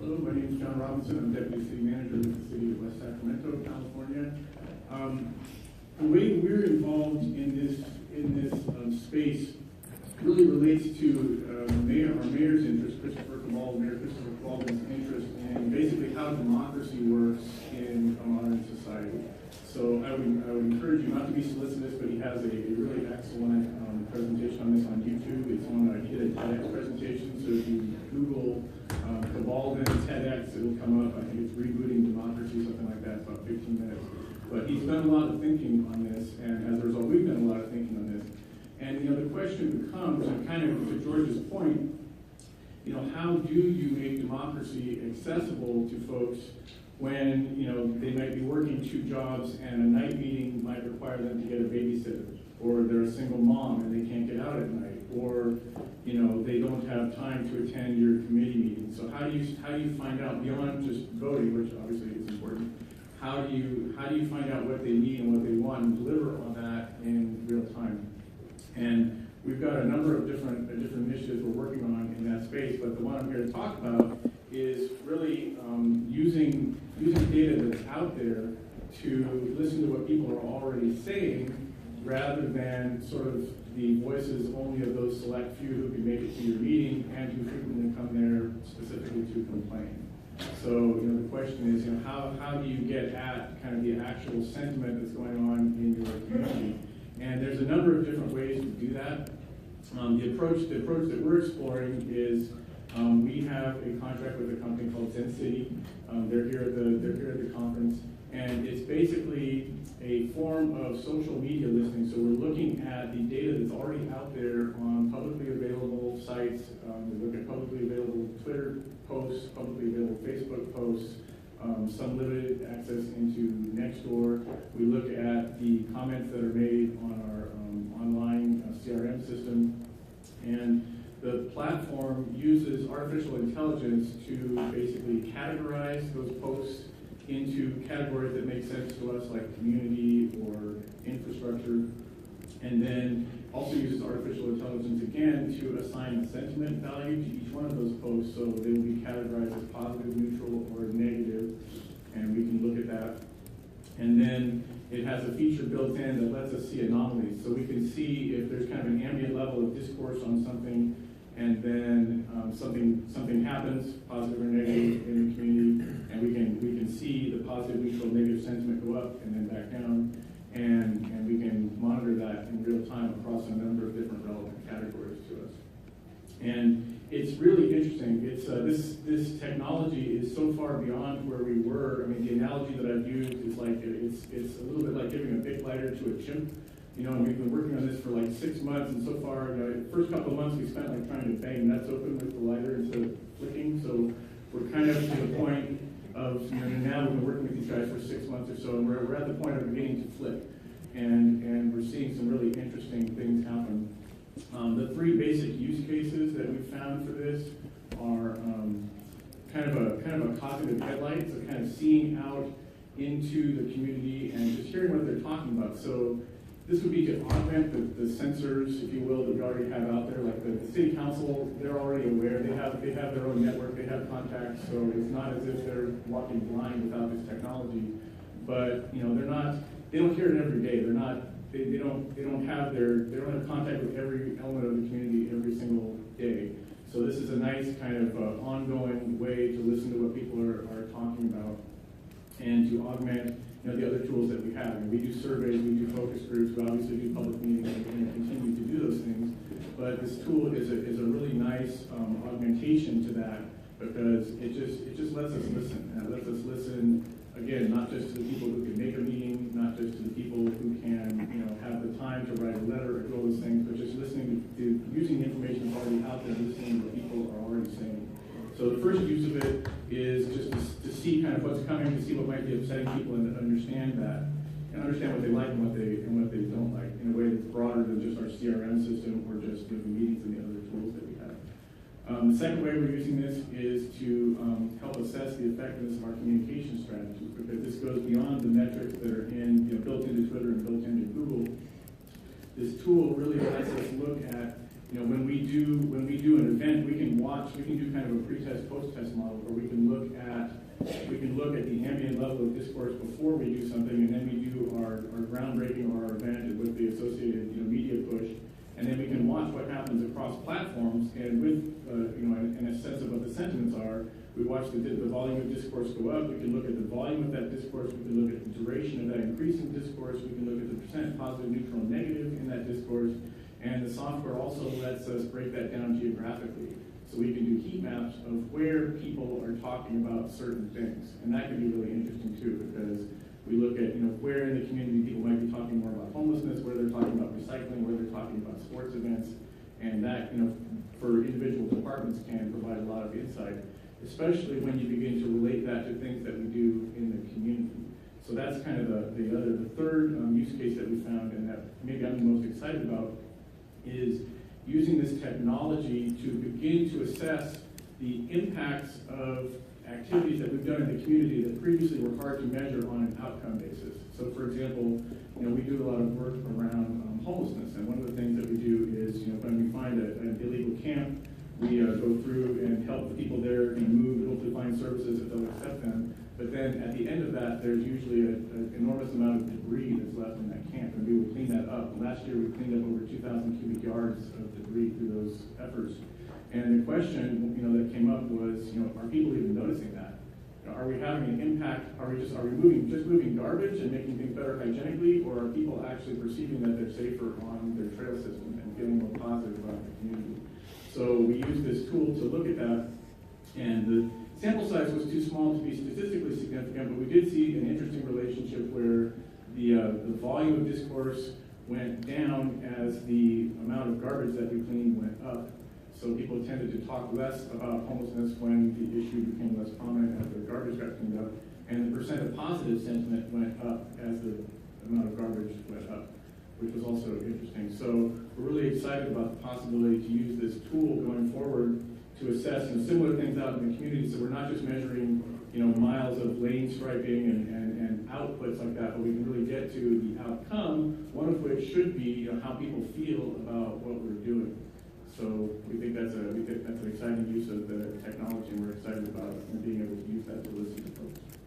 Hello, my name is John Robinson. I'm Deputy City Manager with the City of West Sacramento, California. The way we're involved in this space really relates to our mayor's interest, Mayor Christopher Cabaldo's interest in basically how democracy works in a modern society. So I would encourage you not to be solicitous, but he has a really excellent presentation on this on YouTube. It's on he did a TEDx presentation, so if you Google Cabaldo TEDx, it'll come up. I think it's Rebooting Democracy, something like that. It's about 15 minutes. But he's done a lot of thinking on this, and as a result, we've done a lot of thinking on this. And the question becomes, and kind of to George's point, how do you make democracy accessible to folks when they might be working 2 jobs and a night meeting might require them to get a babysitter, or they're a single mom and they can't get out at night, or they don't have time to attend your committee meeting. So how do you find out beyond just voting, which obviously is important? How do you find out what they need and what they want and deliver on that in real time? And we've got a number of different initiatives we're working on in that space, but the one I'm here to talk about is really using data that's out there to listen to what people are already saying, rather than sort of the voices only of those select few who can make it to your meeting and who frequently come there specifically to complain. So the question is, how do you get at kind of the actual sentiment that's going on in your community? And there's a number of different ways to do that. The approach that we're exploring is we have a contract with a company called Centric. They're here at the conference, and it's basically a form of social media listening. So we're looking at the data that's already out there on publicly available sites. We look at publicly available Twitter posts, publicly available Facebook posts, some limited access into Nextdoor. We look at the comments that are made on our online CRM system, and the platform uses artificial intelligence to basically categorize those posts into categories that make sense to us, like community or infrastructure, and then also uses artificial intelligence again to assign a sentiment value to each one of those posts, so they will be categorized as positive, neutral, or negative, and we can look at that. And then it has a feature built in that lets us see anomalies, so we can see if there's kind of an ambient level of discourse on something, and then something happens, positive or negative, in the community, and we can see the positive, neutral, negative sentiment go up and then back down, and we can monitor that in real time across a number of different relevant categories to us. And it's really interesting. It's this technology is so far beyond where we were. I mean, the analogy that I've used is like it's a little bit like giving a Bic lighter to a chimp. And we've been working on this for like 6 months, and so far, the first couple of months we spent like trying to bang nuts open with the lighter instead of flicking. So we're kind of to the point of now we've been working with these guys for 6 months or so, and we're at the point of beginning to flick, and we're seeing some really interesting things happen. The 3 basic use cases that we found for this are kind of a cognitive headlight, so kind of seeing out into the community and just hearing what they're talking about. So this would be to augment the sensors, if you will, that we already have out there. Like the city council, they're already aware. They have their own network. They have contacts. So it's not as if they're walking blind without this technology. But they don't hear it every day. They don't have contact with every element of the community every single day. So this is a nice kind of ongoing way to listen to what people are talking about, and to augment the other tools that we have. And we do surveys, we do focus groups, we obviously do public meetings, and we're going to continue to do those things. But this tool is a really nice augmentation to that, because it just lets us listen. And it lets us listen, again, not just to the people who can make a meeting, not just to the people who can have the time to write a letter or do all those things, but just listening to using the information that's already out there, listening to what people are already saying. So the first use of it is just to see kind of what's coming, to see what might be upsetting people, and to understand that, and understand what they like and what they don't like, in a way that's broader than just our CRM system or just the meetings and the other tools that we have. The second way we're using this is to help assess the effectiveness of our communication strategies, because this goes beyond the metrics that are built into Twitter and built into Google. This tool really lets us look at when we do an event, we can do kind of a pre-test, post-test model where we can look at the ambient level of discourse before we do something, and then we do our groundbreaking or our event with the associated media push, and then we can watch what happens across platforms, and with in a sense of what the sentiments are. We watch the volume of discourse go up. We can look at the volume of that discourse. We can look at the duration of that increasing discourse. We can look at the percent positive, neutral, and negative in that discourse. And the software also lets us break that down geographically. So we can do heat maps of where people are talking about certain things. And that can be really interesting too, because we look at where in the community people might be talking more about homelessness, where they're talking about recycling, where they're talking about sports events. And that, for individual departments can provide a lot of insight, especially when you begin to relate that to things that we do in the community. So that's kind of the third use case that we found, and that maybe I'm the most excited about, is using this technology to begin to assess the impacts of activities that we've done in the community that previously were hard to measure on an outcome basis. So for example, we do a lot of work around homelessness, and one of the things that we do is, when we find an illegal camp, we go through and help the people there move and hopefully find services that they'll accept them. But then at the end of that, there's usually an enormous amount of debris that's left in that camp, and we will clean that up. Last year, we cleaned up over 2,000 cubic yards of debris through those efforts. And the question, that came up was, are people even noticing that? Are we having an impact? Are we just moving garbage and making things better hygienically, or are people actually perceiving that they're safer on their trail system and feeling more positive about the community? So we used this tool to look at that, and the sample size was too small to be statistically significant, but we did see an interesting relationship where the volume of discourse went down as the amount of garbage that we cleaned went up. So people tended to talk less about homelessness when the issue became less prominent as the garbage got cleaned up, and the percent of positive sentiment went up as the amount of garbage went up, which was also interesting. So we're really excited about the possibility to use this tool going forward to assess similar things out in the community. So we're not just measuring miles of lane striping and outputs like that, but we can really get to the outcome, one of which should be how people feel about what we're doing. So we think that's an exciting use of the technology, and we're excited about being able to use that to listen to folks.